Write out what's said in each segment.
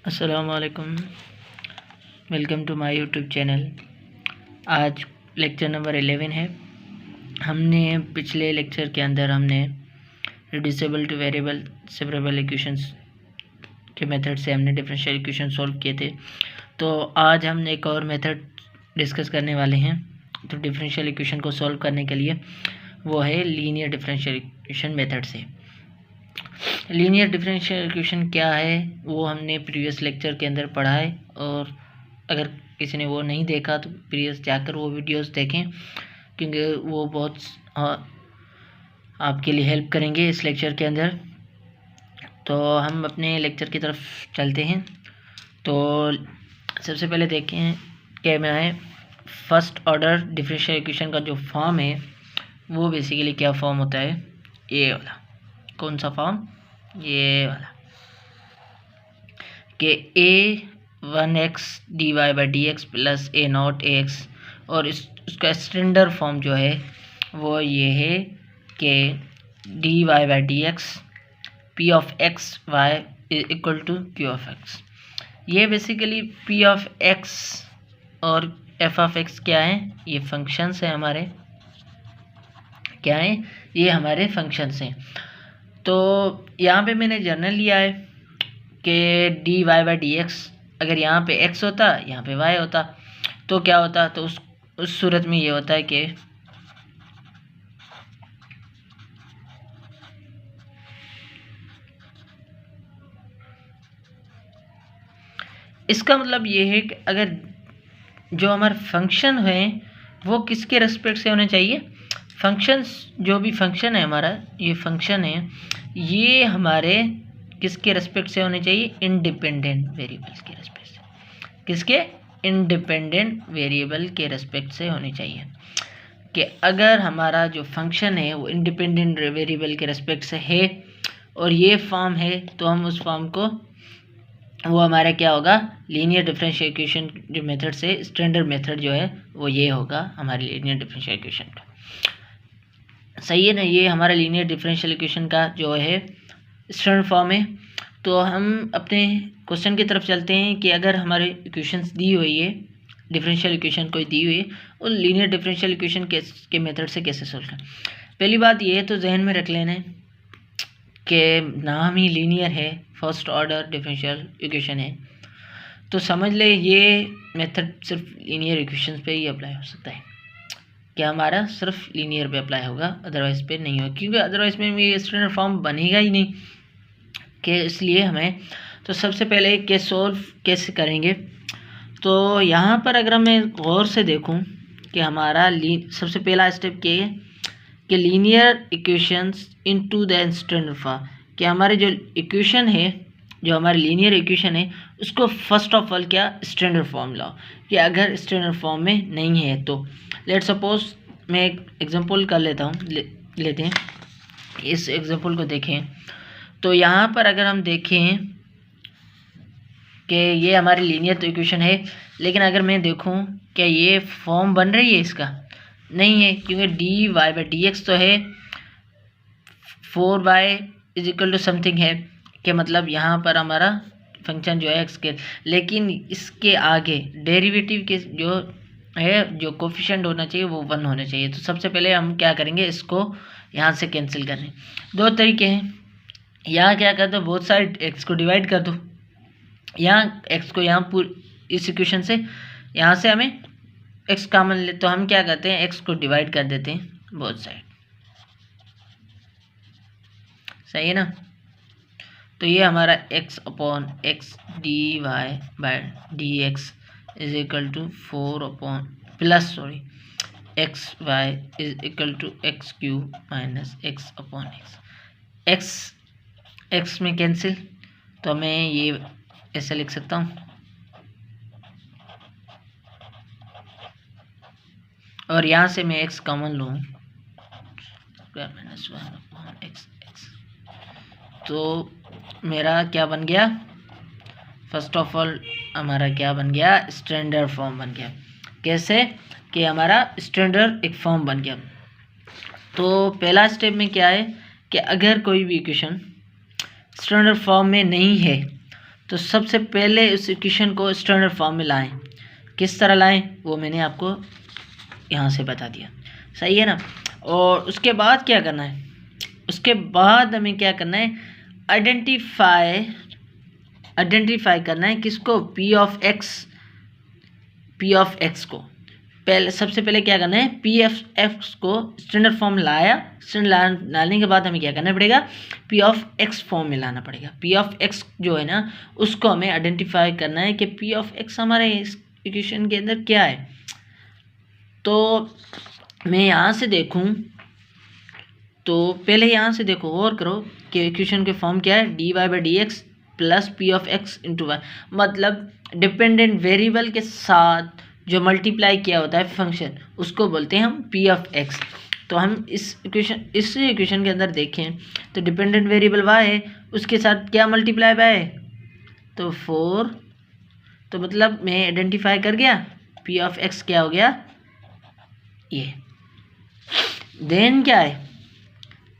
अस्सलामुअलैकुम, welcome to my YouTube channel. आज lecture number 11 है। हमने पिछले लेक्चर के अंदर reducible to variable separable equations के मेथड से हमने डिफरेंशियल इक्वेशन सॉल्व किए थे। तो आज हम एक और मेथड डिस्कस करने वाले हैं। तो डिफरेंशियल इक्वेशन को सॉल्व करने के लिए वो है लीनियर डिफरेंशियल इक्वेशन मेथड से। लीनियर डिफरेंशियल इक्वेशन क्या है वो हमने प्रीवियस लेक्चर के अंदर पढ़ा है, और अगर किसी ने वो नहीं देखा तो प्रीवियस जाकर वो वीडियोस देखें, क्योंकि वो बहुत आपके लिए हेल्प करेंगे इस लेक्चर के अंदर। तो हम अपने लेक्चर की तरफ चलते हैं। तो सबसे पहले देखें कि मैं फर्स्ट ऑर्डर डिफरेंशियल इक्वेशन का जो फॉर्म है वो बेसिकली क्या फॉर्म होता है। ये वाला कौन सा फॉर्म, ये वाला कि a1x dy/dx प्लस a0ax, और उसका स्टैंडर्ड फॉर्म जो है वो ये है कि dy/dx p of x y is equal to q of x। ये बेसिकली p ऑफ x और f ऑफ x क्या है, ये फंक्शंस हैं हमारे, क्या है ये हमारे फंक्शंस हैं। तो यहाँ पे मैंने जनरल लिया है कि dy/dx अगर यहाँ पे x होता यहाँ पे y होता तो क्या होता, तो उस सूरत में ये होता है कि इसका मतलब ये है कि अगर जो हमारे फंक्शन है वो किसके रेस्पेक्ट से होने चाहिए, फंक्शंस जो भी फंक्शन है हमारा, ये फंक्शन है ये हमारे किसके रेस्पेक्ट से होने चाहिए, इंडिपेंडेंट वेरिएबल्स के रेस्पेक्ट से। किसके, इंडिपेंडेंट वेरिएबल के रेस्पेक्ट से होने चाहिए। कि अगर हमारा जो फंक्शन है वो इंडिपेंडेंट वेरिएबल के रेस्पेक्ट से है और ये फॉर्म है, तो हम उस फॉर्म को वो हमारा क्या होगा, लीनियर डिफरेंशियल इक्वेशन जो मेथड से स्टैंडर्ड मेथड जो है वो ये होगा हमारी लीनियर डिफरेंशियल इक्वेशन का। सही है ना, ये हमारा लीनियर डिफरेंशियल इक्वेशन का जो है स्टैंडर्ड फॉर्म है। तो हम अपने क्वेश्चन की तरफ चलते हैं कि अगर हमारे इक्वेशंस दी हुई है, डिफरेंशियल इक्वेशन कोई दी हुई है, और लीनियर डिफरेंशियल इक्वेशन के मेथड से कैसे सोल्व करें। पहली बात ये तो जहन में रख लेना है कि नाम ही लीनियर है, फर्स्ट ऑर्डर डिफरेंशियल इक्वेशन है, तो समझ ले ये मेथड सिर्फ लीनियर इक्वेशंस पे ही अप्लाई हो सकता है। क्या हमारा सिर्फ लीनियर पे अप्लाई होगा, अदरवाइज़ पे नहीं होगा, क्योंकि अदरवाइज़ में ये स्टैंडर्ड फॉर्म बनेगा ही नहीं। कि इसलिए हमें तो सबसे पहले के सॉल्व कैसे करेंगे। तो यहाँ पर अगर मैं गौर से देखूँ कि हमारा सबसे पहला स्टेप क्या है कि linear equations into the standard form, कि हमारे जो इक्वेशन है, जो हमारी लीनियर इक्वेशन है उसको फर्स्ट ऑफ ऑल क्या स्टैंडर्ड फॉर्म लाओ। कि अगर स्टैंडर्ड फॉर्म में नहीं है तो लेट सपोज मैं एक एग्जांपल कर लेता हूँ, लेते हैं इस एग्जांपल को देखें। तो यहाँ पर अगर हम देखें कि ये हमारी लीनियर इक्वेशन है, लेकिन अगर मैं देखूँ क्या ये फॉर्म बन रही है, इसका नहीं है, क्योंकि dy/dx तो है 4y is equal to something है, कि मतलब यहाँ पर हमारा फंक्शन जो है x के, लेकिन इसके आगे डेरिवेटिव के जो है, जो कोफिशिएंट होना चाहिए वो 1 होना चाहिए। तो सबसे पहले हम क्या करेंगे, इसको यहाँ से कैंसिल करने दो तरीके हैं। यहाँ क्या कर दो, बहुत सारे x को डिवाइड कर दो, यहाँ x को यहाँ इस इक्वेशन से यहाँ से हमें x कॉमन ले, तो हम क्या करते हैं x को डिवाइड कर देते हैं बोथ साइड। सही है ना, तो ये हमारा x upon x dy/dx is equal to 4 upon plus x y is equal to x cube minus x upon x में कैंसिल, तो मैं ये ऐसे लिख सकता हूँ, और यहाँ से मैं x कॉमन लूँ -1 अपॉन एक्स। तो मेरा क्या बन गया, फर्स्ट ऑफ ऑल हमारा क्या बन गया, स्टैंडर्ड फॉर्म बन गया। कैसे कि हमारा स्टैंडर्ड एक फॉर्म बन गया। तो पहला स्टेप में क्या है कि अगर कोई भी इक्वेशन स्टैंडर्ड फॉर्म में नहीं है तो सबसे पहले उस इक्वेशन को स्टैंडर्ड फॉर्म में लाएं। किस तरह लाएं वो मैंने आपको यहाँ से बता दिया, सही है ना। और उसके बाद क्या करना है, उसके बाद हमें क्या करना है, आइडेंटिफाई करना है किसको, पी ऑफ एक्स को। पहले सबसे पहले क्या करना है, पी ऑफ एक्स को स्टैंडर्ड फॉर्म लाया, स्टैंडर्ड लाने के बाद हमें क्या करना पड़ेगा, पी ऑफ एक्स फॉर्म में लाना पड़ेगा। पी ऑफ एक्स जो है ना उसको हमें आइडेंटिफाई करना है कि पी ऑफ एक्स हमारे इस इक्वेशन के अंदर क्या है। तो मैं यहाँ से देखूँ तो पहले यहाँ से देखो और करो कि इक्वेशन के फॉर्म क्या है, d y by d x plus p of x into y, मतलब डिपेंडेंट वेरिएबल के साथ जो मल्टीप्लाई किया होता है फंक्शन उसको बोलते हैं हम पी ऑफ एक्स। तो हम इस इक्वेशन के अंदर देखें तो डिपेंडेंट वेरिएबल वाई है, उसके साथ क्या मल्टीप्लाई बाय है, तो 4। तो मतलब मैं आइडेंटिफाई कर गया पी ऑफ एक्स क्या हो गया ये। देन क्या है,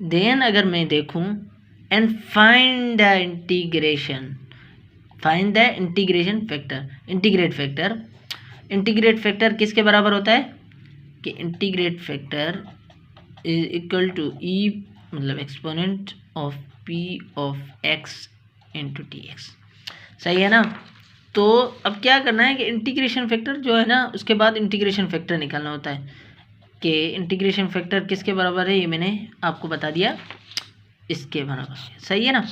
देन अगर मैं देखूं and find the integration factor, integrate factor किसके बराबर होता है कि integrate factor is equal to e मतलब exponent of p of x into t x, सही है ना। तो अब क्या करना है कि इंटीग्रेशन फैक्टर जो है ना उसके बाद इंटीग्रेशन फैक्टर निकालना होता है कि इंटीग्रेशन फैक्टर किसके बराबर है, ये मैंने आपको बता दिया इसके बराबर, सही है ना।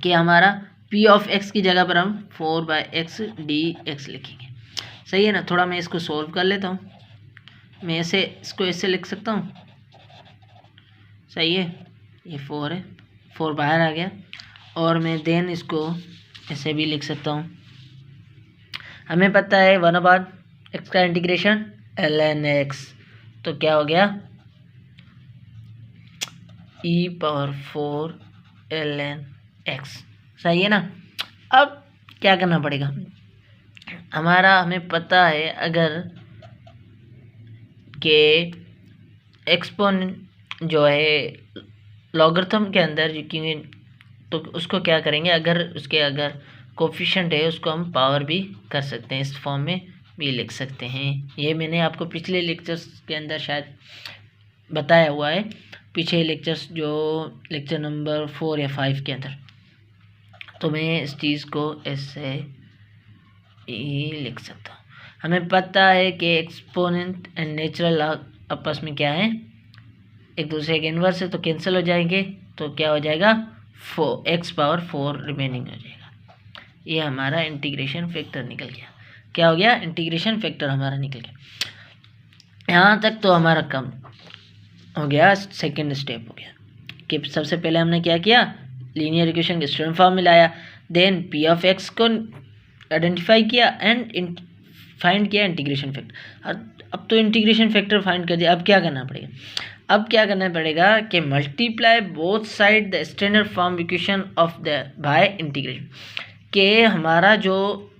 कि हमारा पी ऑफ एक्स की जगह पर हम 4/x dx लिखेंगे, सही है ना। थोड़ा मैं इसको सॉल्व कर लेता हूँ, मैं इसको ऐसे लिख सकता हूँ, सही है। ये 4 है, 4 बाहर आ गया और मैं देन इसको ऐसे भी लिख सकता हूँ। हमें पता है 1/x का इंटीग्रेशन ln x, तो क्या हो गया e⁴ ln x, सही है ना। अब क्या करना पड़ेगा, हमें पता है अगर के एक्सपोनेंट जो है लॉगरिथम के अंदर क्योंकि तो उसको क्या करेंगे, अगर कोफिशिएंट है उसको हम पावर भी कर सकते हैं, इस फॉर्म में भी लिख सकते हैं। ये मैंने आपको पिछले लेक्चर्स के अंदर शायद बताया हुआ है, पीछे लेक्चर्स जो लेक्चर नंबर 4 या 5 के अंदर। तो मैं इस चीज़ को ऐसे ही लिख सकता हूँ। हमें पता है कि एक्सपोनेंट एंड नेचुरल आपस में क्या है, एक दूसरे के इन्वर्स है, तो कैंसिल हो जाएंगे, तो क्या हो जाएगा 4x⁴ रिमेनिंग हो जाएगा। ये हमारा इंटीग्रेशन फैक्टर निकल गया। क्या हो गया, इंटीग्रेशन फैक्टर हमारा निकल गया। यहाँ तक तो हमारा कम हो गया। सेकेंड स्टेप हो गया कि सबसे पहले हमने क्या किया, लीनियर इक्वेशन के स्टैंडर्ड फॉर्म में लाया, देन पी ऑफ एक्स को आइडेंटिफाई किया एंड फाइंड किया इंटीग्रेशन फैक्टर। अब तो इंटीग्रेशन फैक्टर फाइंड कर दिया, अब क्या करना पड़ेगा, अब क्या करना पड़ेगा कि multiply both side the standard form equation of the by integration. कि हमारा जो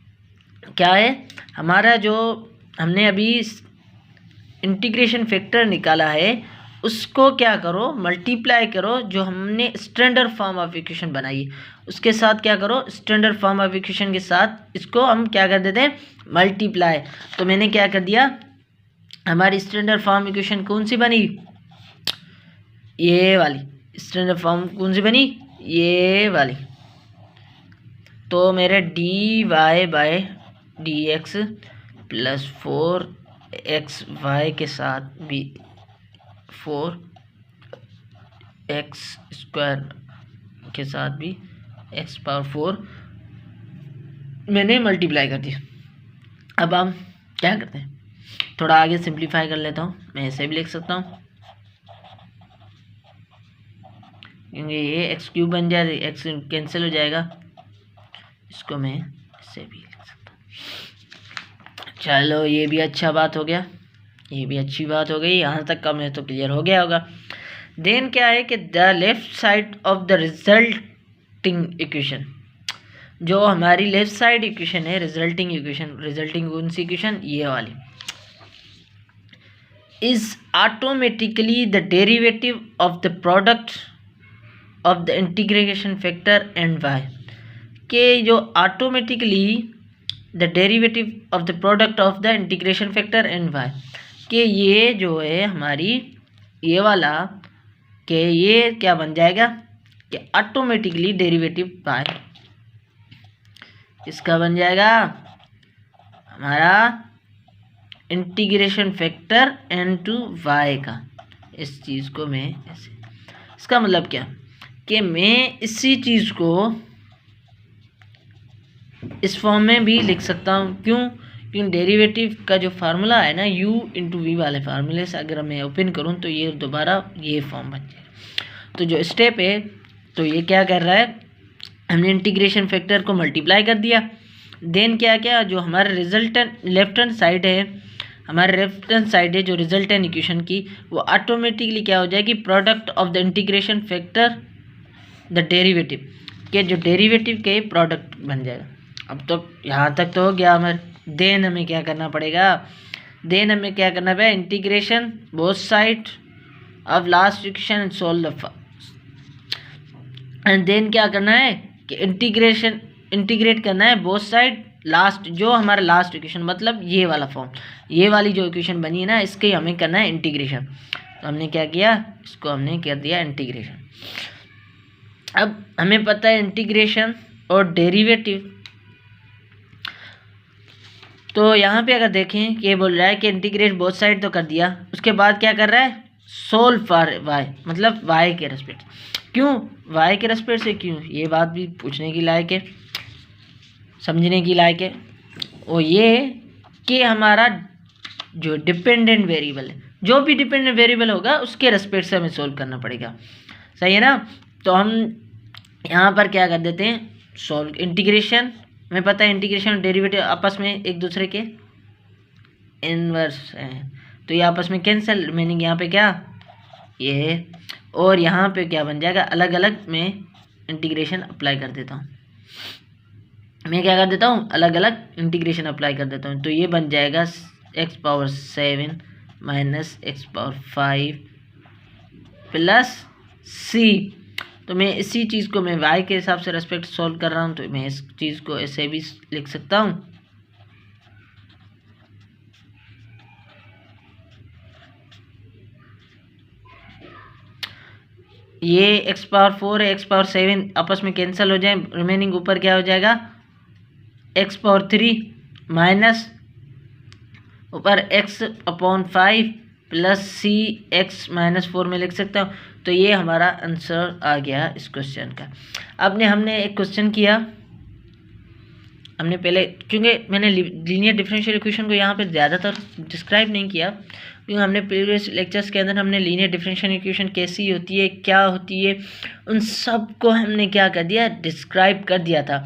क्या है, हमारा जो हमने अभी इंटीग्रेशन फैक्टर निकाला है उसको क्या करो, मल्टीप्लाई करो जो हमने स्टैंडर्ड फॉर्म ऑफ इक्वेशन बनाई है उसके साथ क्या करो, स्टैंडर्ड फॉर्म ऑफ इक्वेशन के साथ इसको हम क्या कर देते हैं, मल्टीप्लाई। तो मैंने क्या कर दिया, हमारी स्टैंडर्ड फॉर्म इक्वेशन कौन सी बनी, ये वाली स्टैंडर्ड फॉर्म कौन सी बनी, ये वाली। तो मेरे dy bye dx plus 4xy के साथ भी 4x² के साथ भी x⁴ मैंने मल्टीप्लाई कर दिया। अब हम क्या करते हैं, थोड़ा आगे सिंप्लीफाई कर लेता हूँ, मैं ऐसे भी लिख सकता हूँ क्योंकि ये x³ बन जाए, x कैंसिल हो जाएगा, इसको मैं ऐसे भी लिख सकता हूँ। चलो ये भी अच्छा बात हो गया, ये भी अच्छी बात हो गई, यहाँ तक का मैं तो क्लियर हो गया होगा। देन क्या है कि the left side of the resulting equation, जो हमारी लेफ्ट साइड इक्वेशन है रिजल्टिंग कौन सी इक्वेशन, ये वाली, is automatically the derivative of the product of the integration factor and y. कि जो automatically the derivative of the product of the integration factor and y, कि ये जो है हमारी ये वाला कि ये क्या बन जाएगा कि ऑटोमेटिकली डेरिवेटिव वाई इसका बन जाएगा हमारा integration factor n to y का। इस चीज़ को मैं ऐसे, इसका मतलब क्या कि मैं इसी चीज़ को इस फॉर्म में भी लिख सकता हूँ। क्यों? क्योंकि डेरिवेटिव का जो फार्मूला है ना u इंटू वी वाले फार्मूले से अगर मैं ओपन करूँ तो ये दोबारा ये फॉर्म बन जाएगा। तो जो स्टेप है तो ये क्या कर रहा है, हमने इंटीग्रेशन फैक्टर को मल्टीप्लाई कर दिया, देन क्या क्या जो हमारा रिजल्टेंट लेफ्ट हैंड साइड है, हमारे लेफ्ट हैंड साइड है जो रिजल्टेंट इक्वेशन की, वो ऑटोमेटिकली क्या हो जाएगी, product of the integration factor the derivative के जो डेरिवेटिव के प्रोडक्ट बन जाएगा। अब तो यहाँ तक तो हो गया हमारे। देन हमें क्या करना पड़ेगा, integration both side of last equation and solve the first, and then क्या करना है कि इंटीग्रेट करना है बोथ साइड लास्ट, जो हमारा लास्ट इक्वेशन मतलब ये वाला फॉर्म, ये वाली जो इक्वेशन बनी है ना इसके हमें करना है इंटीग्रेशन। तो हमने क्या किया, इसको हमने कर दिया इंटीग्रेशन। अब हमें पता है इंटीग्रेशन और डेरिवेटिव, तो यहाँ पे अगर देखें कि बोल रहा है कि इंटीग्रेट बोथ साइड तो कर दिया, उसके बाद क्या कर रहा है, सोल्व फॉर वाई, मतलब वाई के रेस्पेक्ट। क्यों वाई के रेस्पेक्ट से, क्यों, ये बात भी पूछने की लायक है, समझने की लायक है। वो ये कि हमारा जो डिपेंडेंट वेरिएबल है, जो भी डिपेंडेंट वेरिएबल होगा उसके रेस्पेक्ट से हमें सोल्व करना पड़ेगा, सही है ना। तो हम यहाँ पर क्या कर देते हैं, सोल्व इंटीग्रेशन, हमें पता है इंटीग्रेशन और डेरिवेटिव आपस में एक दूसरे के इनवर्स हैं, तो ये आपस में कैंसिल, मीनिंग यहाँ पे क्या ये, और यहाँ पे क्या बन जाएगा, अलग अलग मैं इंटीग्रेशन अप्लाई कर देता हूँ, मैं क्या कर देता हूँ, अलग अलग इंटीग्रेशन अप्लाई कर देता हूँ। तो ये बन जाएगा x⁻7 minus x⁻5 plus c। तो मैं इसी चीज़ को मैं y के हिसाब से रेस्पेक्ट सॉल्व कर रहा हूँ, तो मैं इस चीज़ को ऐसे भी लिख सकता हूँ, ये x⁻4 है, x⁻7 आपस में कैंसिल हो जाए, रिमेनिंग ऊपर क्या हो जाएगा, x⁻3 माइनस ऊपर x/5 प्लस c x-4 में लिख सकता हूँ। तो ये हमारा आंसर आ गया इस क्वेश्चन का। अब हमने एक क्वेश्चन किया, हमने पहले, क्योंकि मैंने लीनियर डिफरेंशियल इक्वेशन को यहाँ पे ज़्यादातर डिस्क्राइब नहीं किया, क्योंकि हमने प्रीवियस लेक्चर्स के अंदर हमने लीनियर डिफरेंशियल इक्वेशन कैसी होती है, क्या होती है, उन सब को हमने क्या कर दिया, डिस्क्राइब कर दिया था।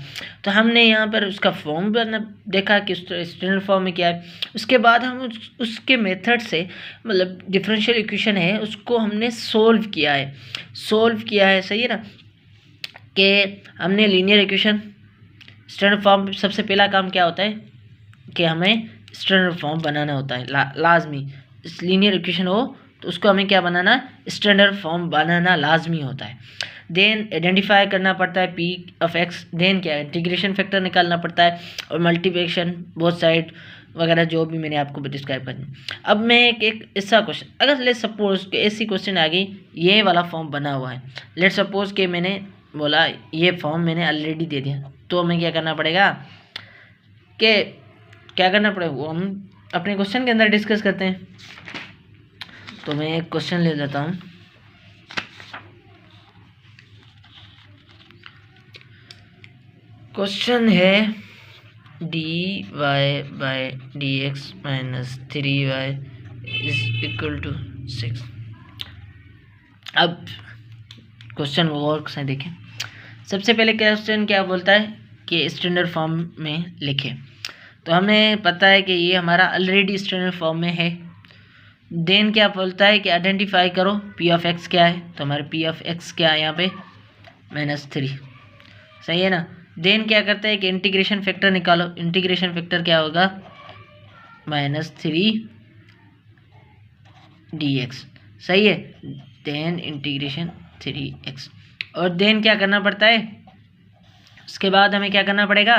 तो हमने यहाँ पर उसका फॉर्म देखा कि स्टैंडर्ड फॉर्म में क्या है, उसके बाद हम उसके मेथड से, मतलब डिफरेंशियल इक्वेशन है उसको हमने सोल्व किया है, सही है ना। कि हमने लीनियर इक्वेशन स्टैंडर्ड फॉर्म, सबसे पहला काम क्या होता है कि हमें स्टैंडर्ड फॉर्म बनाना होता है, लाजमी लीनियर इक्वेशन हो तो उसको हमें क्या बनाना, स्टैंडर्ड फॉर्म बनाना लाजमी होता है। देन आइडेंटिफाई करना पड़ता है p(x), देन क्या इंटीग्रेशन फैक्टर निकालना पड़ता है, और मल्टीप्लिकेशन बोथ साइड वगैरह जो भी मैंने आपको डिस्क्राइब करना। अब मैं एक ऐसा क्वेश्चन, अगर लेट सपोज ऐसी क्वेश्चन आ गई, ये वाला फॉर्म बना हुआ है, लेट सपोज कि मैंने बोला ये फॉर्म मैंने ऑलरेडी दे दिया, तो हमें क्या करना पड़ेगा, कि क्या करना पड़ेगा वो हम अपने क्वेश्चन के अंदर डिस्कस करते हैं। तो मैं एक क्वेश्चन ले लेता हूँ, क्वेश्चन है dy/dx माइनस 3y = 6। अब क्वेश्चन और से देखें, सबसे पहले क्वेश्चन क्या बोलता है कि स्टैंडर्ड फॉर्म में लिखें, तो हमें पता है कि ये हमारा ऑलरेडी स्टैंडर्ड फॉर्म में है। देन क्या बोलता है कि आइडेंटिफाई करो p(x) क्या है, तो हमारे p(x) क्या है यहाँ पे -3, सही है ना। देन क्या करता है कि इंटीग्रेशन फैक्टर निकालो, इंटीग्रेशन फैक्टर क्या होगा -3 dx, सही है। देन इंटीग्रेशन 3x, और देन क्या करना पड़ता है, उसके बाद हमें क्या करना पड़ेगा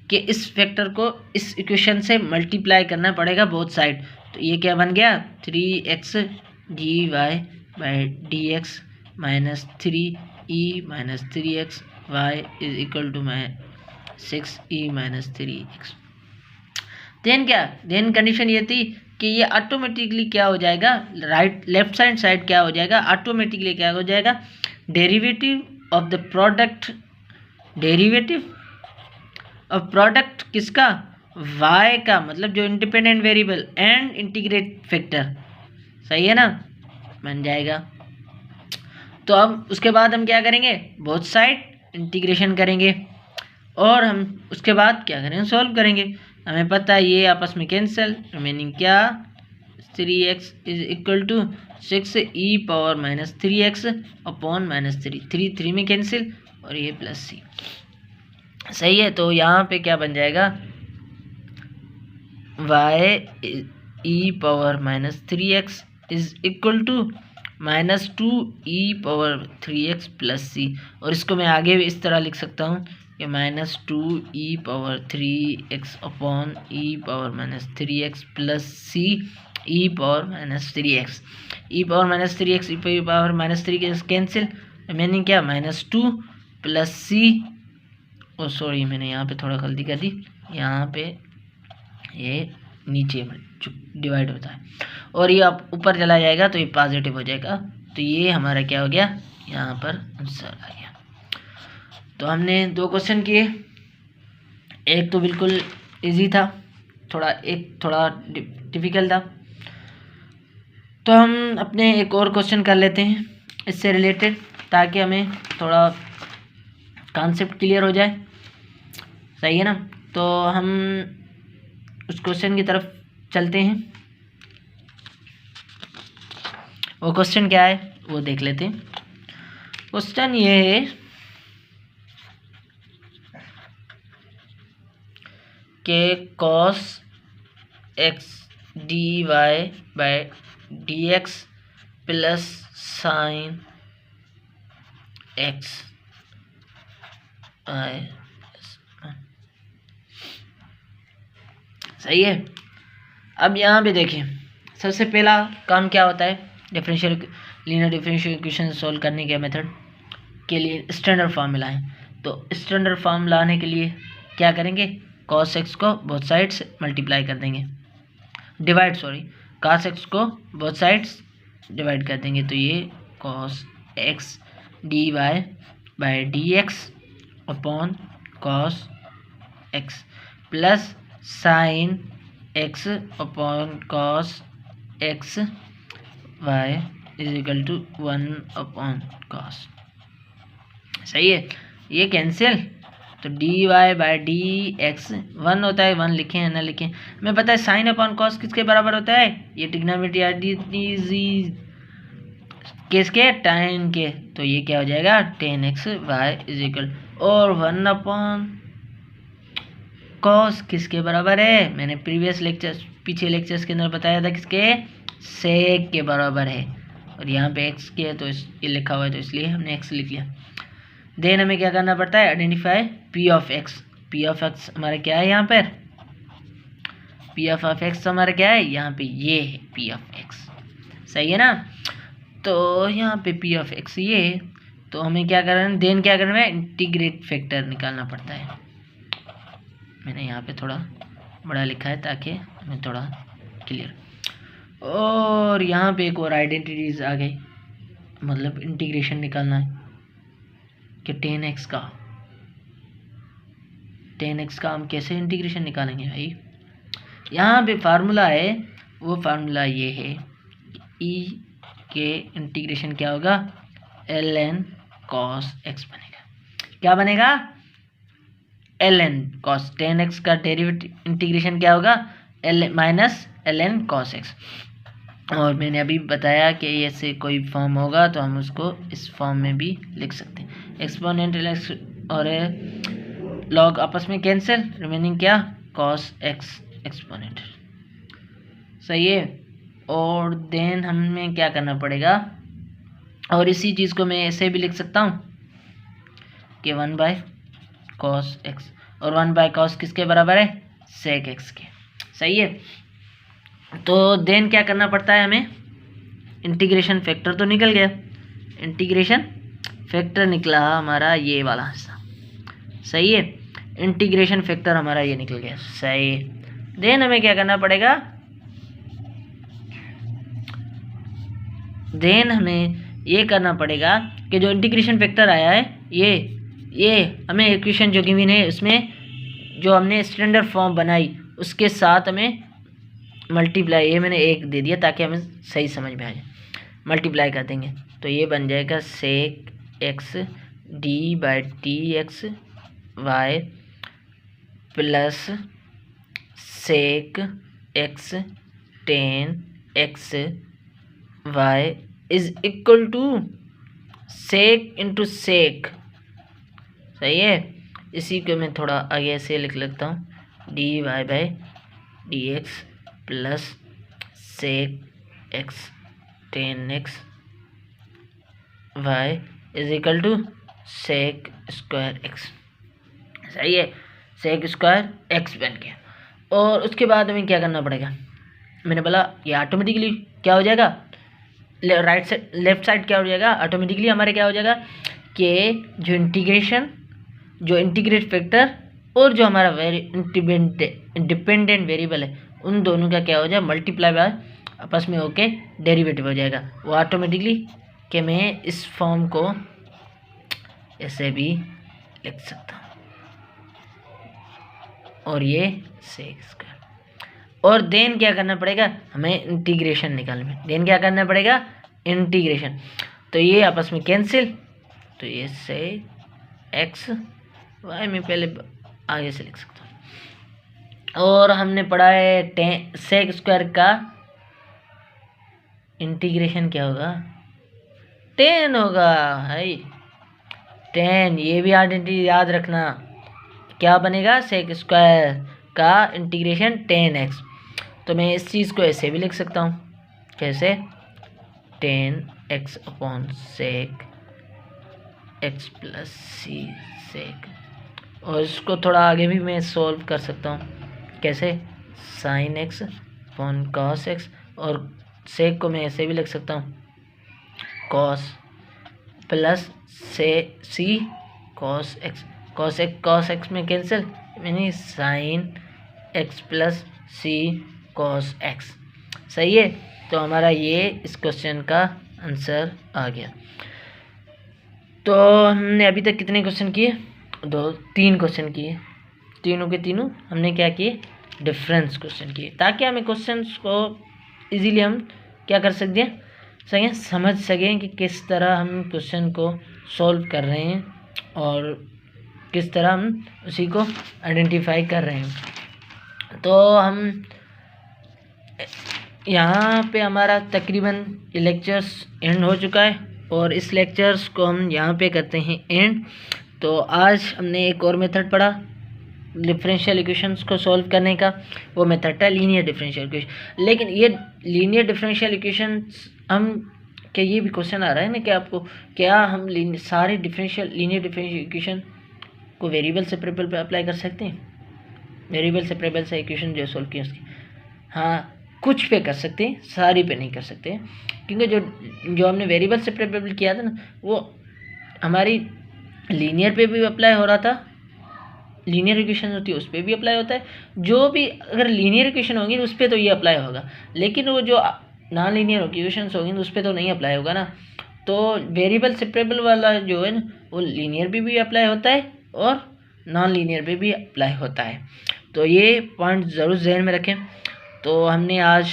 कि इस फैक्टर को इस इक्वेशन से मल्टीप्लाई करना पड़ेगा बोथ साइड। तो ये क्या बन गया 3x dy by d x minus 3e minus 3x y is equal to 6e minus 3x। Then क्या, देन कंडीशन ये थी कि ये ऑटोमेटिकली क्या हो जाएगा, राइट लेफ्ट साइड क्या हो जाएगा, ऑटोमेटिकली क्या हो जाएगा, derivative of the product, derivative of product किसका, y का, मतलब जो independent variable and integrate factor, सही है ना, बन जाएगा। तो अब उसके बाद हम क्या करेंगे, बोथ साइड इंटीग्रेशन करेंगे और हम उसके बाद क्या करेंगे, सॉल्व करेंगे। हमें पता है ये आपस में कैंसिल, रिमेनिंग क्या 3x is equal to 6e power minus 3x upon minus 3 में कैंसिल और ये प्लस c, सही है। तो यहाँ पे क्या बन जाएगा y e power minus 3x is equal to minus 2e power 3x plus c, और इसको मैं आगे भी इस तरह लिख सकता हूँ कि minus 2e power 3x upon e power minus 3x plus c e power minus 3x, e power minus 3x e power minus 3 cancel, remaining क्या माइनस 2 प्लस c, ओ सॉरी मैंने यहाँ पे थोड़ा गलती कर दी, यहाँ पे ये नीचे डिवाइड होता है और ये आप ऊपर चला जाएगा तो ये पॉजिटिव हो जाएगा। तो ये हमारा क्या हो गया, यहाँ पर आंसर आ गया। तो हमने 2 क्वेश्चन किए, एक तो बिल्कुल इजी था, एक थोड़ा डिफिकल्ट था। तो हम अपने एक और क्वेश्चन कर लेते हैं इससे रिलेटेड, ताकि हमें थोड़ा कॉन्सेप्ट क्लियर हो जाए, सही है ना। तो हम उस क्वेश्चन की तरफ चलते हैं। वो क्वेश्चन क्या है वो देख लेते हैं। क्वेश्चन ये है कि cos x dy by d x plus sine x सही है। अब यहाँ पे देखें, सबसे पहला काम क्या होता है, लीनियर डिफरेंशियल इक्वेशन सॉल्व करने के मेथड के लिए स्टैंडर्ड फॉर्म मिलाएं। तो स्टैंडर्ड फॉर्म लाने के लिए क्या करेंगे, cos x को बोथ साइड्स मल्टीप्लाई कर देंगे, cos x को बोथ साइड्स डिवाइड कर देंगे। तो ये cos x dy by d x upon cos x plus sine x upon cos x y is equal to 1 upon cos, सही है। ये कैंसिल, तो dy बाई डी एक्स 1 होता है, 1 लिखें या ना लिखें, हमें पता है साइन अपॉन cos किसके बराबर होता है, ये ट्रिग्नोमेट्री किसके, tan के। तो ये क्या हो जाएगा tan x y is equal, और 1 अपॉन cos किसके बराबर है, मैंने पीछे लेक्चर्स के अंदर बताया था किसके, sec के बराबर है, और यहाँ पे x के है तो ये लिखा हुआ है तो इसलिए हमने x लिख लिया। देन हमें क्या करना पड़ता है, आइडेंटिफाई p ऑफ x हमारा क्या है, यहाँ पर p ऑफ x हमारा क्या है, यहाँ पे ये है p ऑफ x, सही है ना। तो यहाँ पे p ऑफ x ये है, तो हमें क्या करना है, देन क्या करना है, इंटीग्रेट फैक्टर निकालना पड़ता है। मैंने यहाँ पे थोड़ा बड़ा लिखा है ताकि हमें थोड़ा क्लियर, और यहाँ पे एक और आइडेंटिटीज आ गई, मतलब इंटीग्रेशन निकालना है कि tan x का हम कैसे इंटीग्रेशन निकालेंगे भाई। यहाँ पे फार्मूला है, वो फार्मूला ये है, e के इंटीग्रेशन क्या होगा, ln cos x बनेगा, क्या बनेगा, ln cos, tan x का डेरिवेटिव इंटीग्रेशन क्या होगा, माइनस ln cos x। और मैंने अभी बताया कि ऐसे कोई फॉर्म होगा तो हम उसको इस फॉर्म में भी लिख सकते हैं, एक्सपोनेंट और लॉग आपस में कैंसिल, रिमेनिंग क्या cos x एक्सपोनेंट, सही है। और देन हमें क्या करना पड़ेगा, और इसी चीज़ को मैं ऐसे भी लिख सकता हूँ कि 1 बाय कॉस एक्स, और 1/cos किसके बराबर है, सेक एक्स के। सही है। तो देन क्या करना पड़ता है हमें, इंटीग्रेशन फैक्टर तो निकल गया, इंटीग्रेशन फैक्टर निकला हमारा ये वाला हिस्सा। सही है, इंटीग्रेशन फैक्टर हमारा ये निकल गया। सही है। देन हमें क्या करना पड़ेगा, देन हमें ये करना पड़ेगा कि जो इंटीग्रेशन फैक्टर आया है ये हमें इक्वेशन जो गिवन है उसमें जो हमने स्टैंडर्ड फॉर्म बनाई उसके साथ हमें मल्टीप्लाई, ये मैंने 1 दे दिया ताकि हमें सही समझ में आ जाए, मल्टीप्लाई कर देंगे तो ये बन जाएगा sec x d by t x y plus sec x tan x y is equal to sec into sec. सही है। इसी को मैं थोड़ा आगे से लिख लेता हूँ, d y by d x plus sec x tan x y is equal to sec square x. सही है, सेक स्क्वायर एक्स बन गया। और उसके बाद हमें क्या करना पड़ेगा, मैंने बोला ये ऑटोमेटिकली क्या हो जाएगा, राइट साइड लेफ्ट साइड क्या हो जाएगा, ऑटोमेटिकली हमारे क्या हो जाएगा कि जो इंटीग्रेशन, जो इंटीग्रेट फैक्टर और जो हमारा डिपेंडेंट वेरिएबल है उन दोनों का क्या हो जाए, मल्टीप्लाई बाय आपस में होके डेरिवेटिव हो जाएगा वो ऑटोमेटिकली, कि मैं इस फॉर्म को ऐसे भी लिख सकता हूँ और ये सेक स्क्वायर। और देन क्या करना पड़ेगा हमें, इंटीग्रेशन निकालने में, देन क्या करना पड़ेगा, इंटीग्रेशन। तो ये आपस में कैंसिल, तो ये सेक एक्स वाई में पहले आगे से लिख सकता हूँ। और हमने पढ़ा है सेक स्क्वायर का इंटीग्रेशन क्या होगा, 10 होगा है 10। ये भी आइडेंटिटी याद रखना, क्या बनेगा, सेक स्क्वायर का इंटीग्रेशन 10x। तो मैं इस चीज़ को ऐसे भी लिख सकता हूँ, कैसे, 10x upon sec x plus c sec. और इसको थोड़ा आगे भी मैं सॉल्व कर सकता हूँ, कैसे, sine x upon cos x, और सेक को मैं ऐसे भी लिख सकता हूँ, कॉस प्लस से सी कॉस एक्स। कॉस एक्स में कैंसिल, यानी साइन एक्स प्लस सी कॉस एक्स। सही है। तो हमारा ये इस क्वेश्चन का आंसर आ गया। तो हमने अभी तक कितने क्वेश्चन किए, 3 क्वेश्चन किए, तीनों के तीनों हमने क्या किए, डिफरेंस क्वेश्चन किए, ताकि हमें क्वेश्चंस को इजीली हम क्या कर सकते हैं, समझ सकें कि किस तरह हम क्वेश्चन को सॉल्व कर रहे हैं और किस तरह हम उसी को आइडेंटिफाई कर रहे हैं। तो हम यहाँ पे हमारा तकरीबन ये लेक्चर्स एंड हो चुका है और इस लेक्चर्स को हम यहाँ पे करते हैं एंड। तो आज हमने एक और मेथड पढ़ा डिफरेंशियल इक्वेशंस को सॉल्व करने का, वो मेथड था लीनियर डिफरेंशियल इक्वेशन। लेकिन ये लीनियर डिफरेंशियल इक्वेशंस हम, क्या ये भी क्वेश्चन आ रहा है ना कि आपको, क्या हम सारे लीनियर डिफरेंशियल इक्वेशन को वेरिएबल सेपरेबल पे अप्लाई कर सकते हैं, वेरिएबल सेपरेबल से इक्वेशन जो सॉल्व की उसकी, हाँ कुछ पे कर सकते हैं, सारी पे नहीं कर सकते, क्योंकि जो हमने वेरिएबल सेपरेबल किया था ना वो हमारी लीनियर पे भी अप्लाई हो रहा था, लीनियर इक्वेशन होती है उस पर भी अप्लाई होता है, जो भी अगर लीनियर इक्वेशन होंगी उस पर तो ये अप्लाई होगा, लेकिन वो जो नॉन लीनियर इक्वेशन होंगी उस पर तो नहीं अप्लाई होगा ना। तो वेरिएबल सेपरेबल वाला जो है ना वो लीनियर पे भी अप्लाई होता है और नॉन लीनियर पे भी अप्लाई होता है। तो ये पॉइंट ज़रूर जहन में रखें। तो हमने आज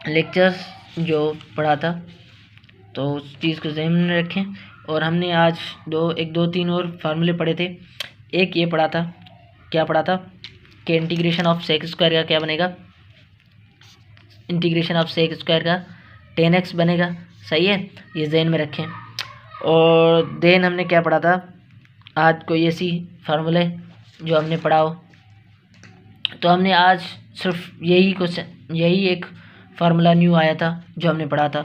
लेक्चर्स जो पढ़ा था तो उस चीज़ को जहन में रखें। और हमने आज 2-3 और फार्मूले पढ़े थे। एक ये पढ़ा था, क्या पढ़ा था कि इंटीग्रेशन ऑफ सेक स्क्वायर का क्या बनेगा, इंटीग्रेशन ऑफ सेक स्क्वायर का 10x बनेगा। सही है, ये जहन में रखें। और देन हमने क्या पढ़ा था आज, कोई ऐसी फार्मूले जो हमने पढ़ा हो, तो हमने आज सिर्फ यही क्वेश्चन, यही एक फार्मूला न्यू आया था जो हमने पढ़ा था।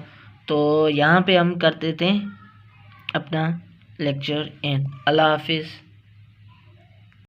तो यहाँ पे हम कर देते हैं अपना लेक्चर एंड। अल्लाह हाफिज़।